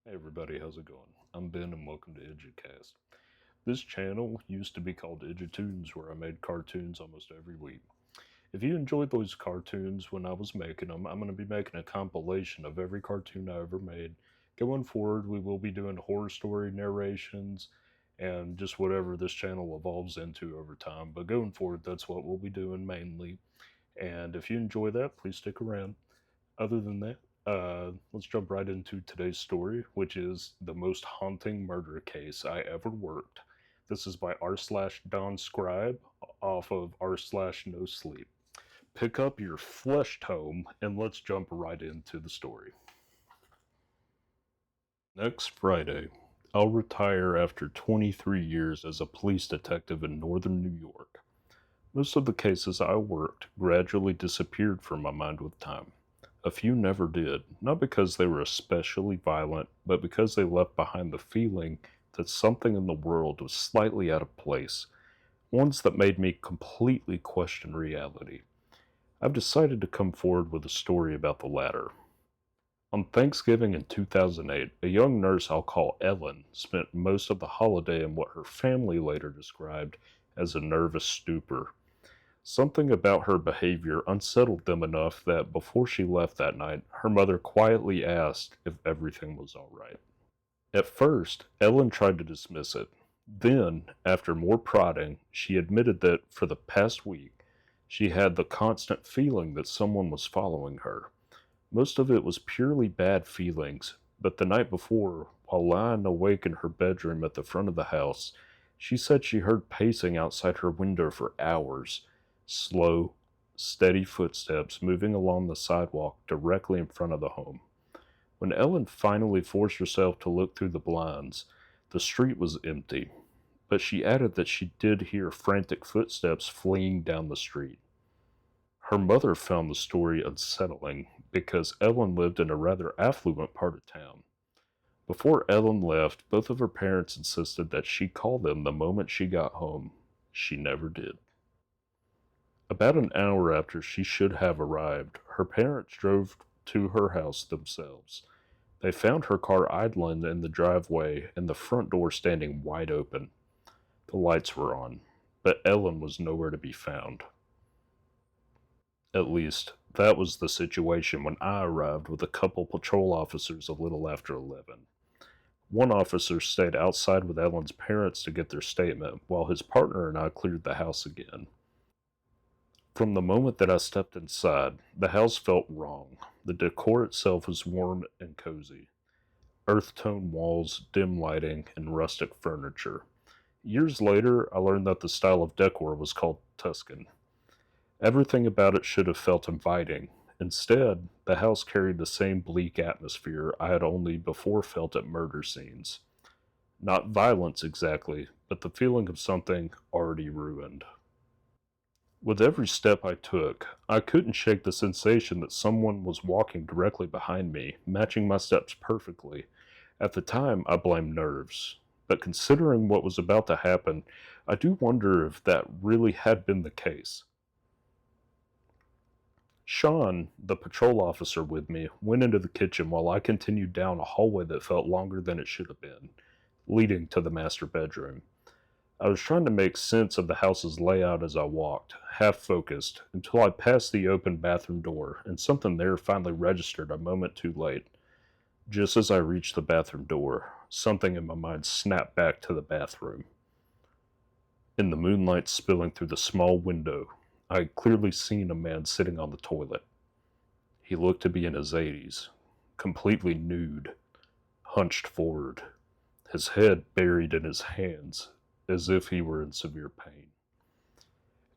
Hey everybody, how's it going? I'm Ben and welcome to EduCast. This channel used to be called EduToons, where I made cartoons almost every week. If you enjoyed those cartoons when I was making them, I'm going to be making a compilation of every cartoon I ever made. Going forward, we will be doing horror story narrations and just whatever this channel evolves into over time. But going forward, that's what we'll be doing mainly. And if you enjoy that, please stick around. Other than that, let's jump right into today's story, which is the most haunting murder case I ever worked. This is by r slash DonScribe off of r slash no sleep. Pick up your flesh tome and let's jump right into the story. Next Friday, I'll retire after 23 years as a police detective in northern New York. Most of the cases I worked gradually disappeared from my mind with time. A few never did, not because they were especially violent, but because they left behind the feeling that something in the world was slightly out of place, ones that made me completely question reality. I've decided to come forward with a story about the latter. On Thanksgiving in 2008, a young nurse I'll call Ellen spent most of the holiday in what her family later described as a nervous stupor. Something about her behavior unsettled them enough that before she left that night, her mother quietly asked if everything was all right. At first, Ellen tried to dismiss it. Then, after more prodding, she admitted that for the past week, she had the constant feeling that someone was following her. Most of it was purely bad feelings, but the night before, while lying awake in her bedroom at the front of the house, she said she heard pacing outside her window for hours. Slow, steady footsteps moving along the sidewalk directly in front of the home. When Ellen finally forced herself to look through the blinds, the street was empty, but she added that she did hear frantic footsteps fleeing down the street. Her mother found the story unsettling because Ellen lived in a rather affluent part of town. Before Ellen left, both of her parents insisted that she call them the moment she got home. She never did. About an hour after she should have arrived, her parents drove to her house themselves. They found her car idling in the driveway and the front door standing wide open. The lights were on, but Ellen was nowhere to be found. At least, that was the situation when I arrived with a couple patrol officers a little after 11. One officer stayed outside with Ellen's parents to get their statement, while his partner and I cleared the house again. From the moment that I stepped inside, the house felt wrong. The decor itself was warm and cozy. Earth-tone walls, dim lighting, and rustic furniture. Years later, I learned that the style of decor was called Tuscan. Everything about it should have felt inviting. Instead, the house carried the same bleak atmosphere I had only before felt at murder scenes. Not violence exactly, but the feeling of something already ruined. With every step I took, I couldn't shake the sensation that someone was walking directly behind me, matching my steps perfectly. At the time, I blamed nerves. But considering what was about to happen, I do wonder if that really had been the case. Sean, the patrol officer with me, went into the kitchen while I continued down a hallway that felt longer than it should have been, leading to the master bedroom. I was trying to make sense of the house's layout as I walked, half focused, until I passed the open bathroom door, and something there finally registered a moment too late. Just as I reached the bathroom door, something in my mind snapped back to the bathroom. In the moonlight spilling through the small window, I had clearly seen a man sitting on the toilet. He looked to be in his 80s, completely nude, hunched forward, his head buried in his hands, as if he were in severe pain.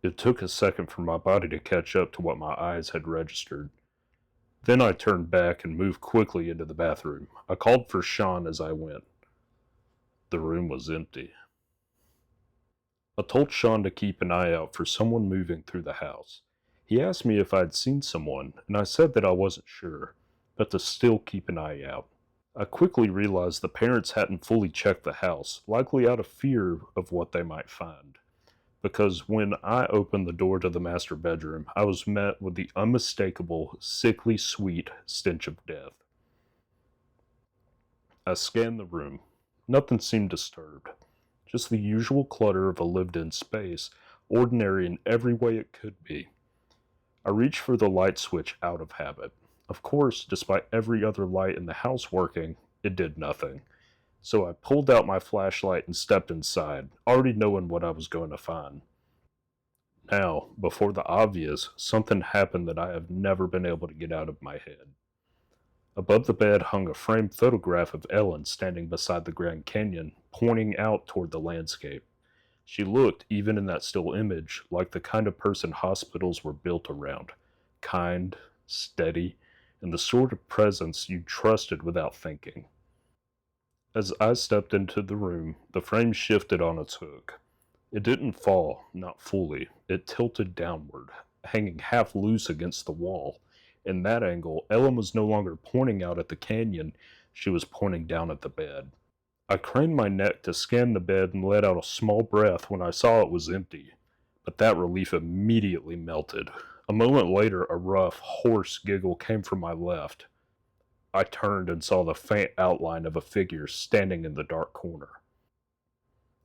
It took a second for my body to catch up to what my eyes had registered. Then I turned back and moved quickly into the bathroom. I called for Sean as I went. The room was empty. I told Sean to keep an eye out for someone moving through the house. He asked me if I'd seen someone, and I said that I wasn't sure, but to still keep an eye out. I quickly realized the parents hadn't fully checked the house, likely out of fear of what they might find. Because when I opened the door to the master bedroom, I was met with the unmistakable, sickly sweet stench of death. I scanned the room. Nothing seemed disturbed. Just the usual clutter of a lived-in space, ordinary in every way it could be. I reached for the light switch out of habit. Of course, despite every other light in the house working, it did nothing. So I pulled out my flashlight and stepped inside, already knowing what I was going to find. Now, before the obvious, something happened that I have never been able to get out of my head. Above the bed hung a framed photograph of Ellen standing beside the Grand Canyon, pointing out toward the landscape. She looked, even in that still image, like the kind of person hospitals were built around. Kind, steady, and the sort of presence you trusted without thinking. As I stepped into the room, the frame shifted on its hook. It didn't fall, not fully. It tilted downward, hanging half loose against the wall. In that angle, Ellen was no longer pointing out at the canyon, she was pointing down at the bed. I craned my neck to scan the bed and let out a small breath when I saw it was empty. But that relief immediately melted. A moment later, a rough, hoarse giggle came from my left. I turned and saw the faint outline of a figure standing in the dark corner.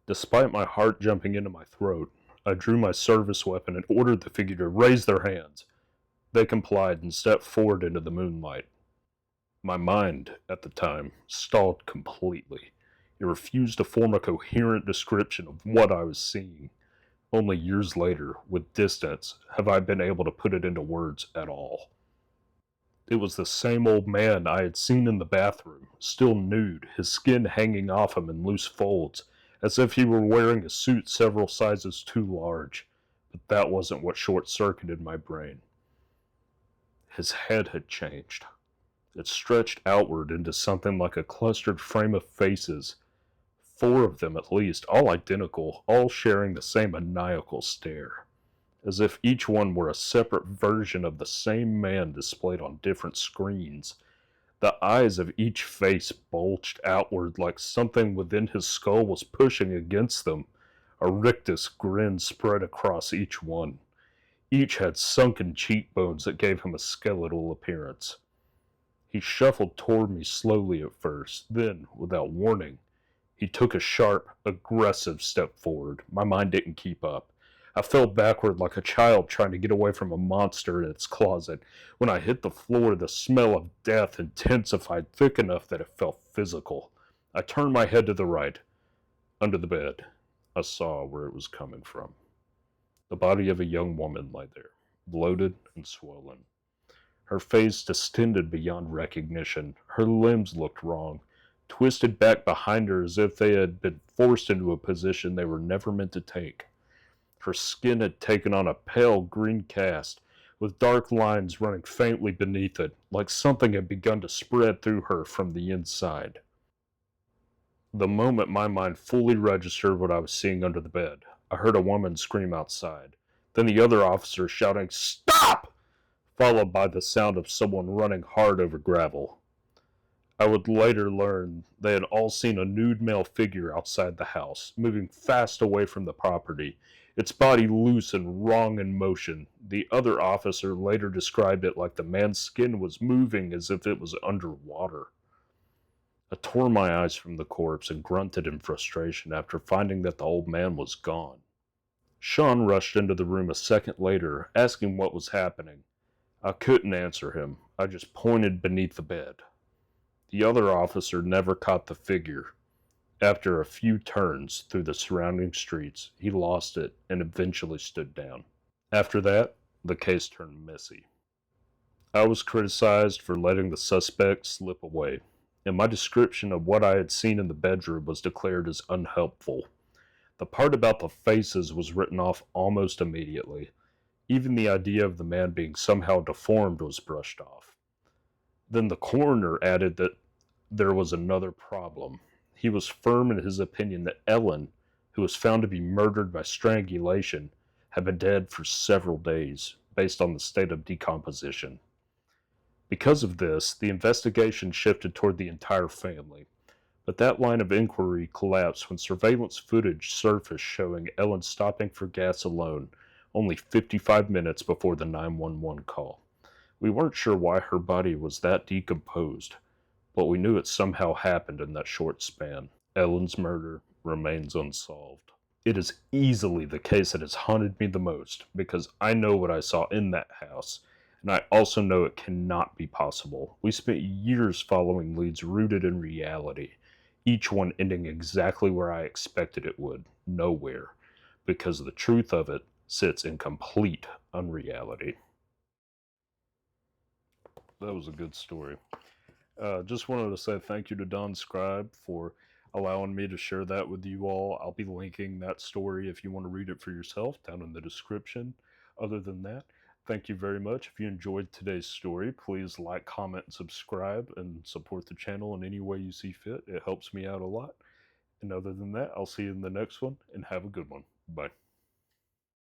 Despite my heart jumping into my throat, I drew my service weapon and ordered the figure to raise their hands. They complied and stepped forward into the moonlight. My mind, at the time, stalled completely. It refused to form a coherent description of what I was seeing. Only years later, with distance, have I been able to put it into words at all. It was the same old man I had seen in the bathroom, still nude, his skin hanging off him in loose folds, as if he were wearing a suit several sizes too large. But that wasn't what short-circuited my brain. His head had changed. It stretched outward into something like a clustered frame of faces. 4 of them at least, all identical, all sharing the same maniacal stare. As if each one were a separate version of the same man displayed on different screens. The eyes of each face bulged outward like something within his skull was pushing against them. A rictus grin spread across each one. Each had sunken cheekbones that gave him a skeletal appearance. He shuffled toward me slowly at first, then, without warning, he took a sharp, aggressive step forward. My mind didn't keep up. I fell backward like a child trying to get away from a monster in its closet. When I hit the floor, the smell of death intensified thick enough that it felt physical. I turned my head to the right. Under the bed, I saw where it was coming from. The body of a young woman lay there, bloated and swollen. Her face distended beyond recognition. Her limbs looked wrong, twisted back behind her as if they had been forced into a position they were never meant to take. Her skin had taken on a pale green cast, with dark lines running faintly beneath it, like something had begun to spread through her from the inside. The moment my mind fully registered what I was seeing under the bed, I heard a woman scream outside, then the other officer shouting, "Stop!" followed by the sound of someone running hard over gravel. I would later learn they had all seen a nude male figure outside the house, moving fast away from the property, its body loose and wrong in motion. The other officer later described it like the man's skin was moving as if it was underwater. I tore my eyes from the corpse and grunted in frustration after finding that the old man was gone. Sean rushed into the room a second later, asking what was happening. I couldn't answer him. I just pointed beneath the bed. The other officer never caught the figure. After a few turns through the surrounding streets, he lost it and eventually stood down. After that, the case turned messy. I was criticized for letting the suspect slip away, and my description of what I had seen in the bedroom was declared as unhelpful. The part about the faces was written off almost immediately. Even the idea of the man being somehow deformed was brushed off. Then the coroner added that there was another problem. He was firm in his opinion that Ellen, who was found to be murdered by strangulation, had been dead for several days, based on the state of decomposition. Because of this, the investigation shifted toward the entire family, but that line of inquiry collapsed when surveillance footage surfaced showing Ellen stopping for gas alone, only 55 minutes before the 911 call. We weren't sure why her body was that decomposed, but we knew it somehow happened in that short span. Ellen's murder remains unsolved. It is easily the case that has haunted me the most because I know what I saw in that house, and I also know it cannot be possible. We spent years following leads rooted in reality, each one ending exactly where I expected it would, nowhere, because the truth of it sits in complete unreality. That was a good story. Just wanted to say thank you to DonScribe for allowing me to share that with you all. I'll be linking that story if you want to read it for yourself down in the description. Other than that, thank you very much. If you enjoyed today's story, please like, comment, and subscribe and support the channel in any way you see fit. It helps me out a lot. And other than that, I'll see you in the next one and have a good one. Bye.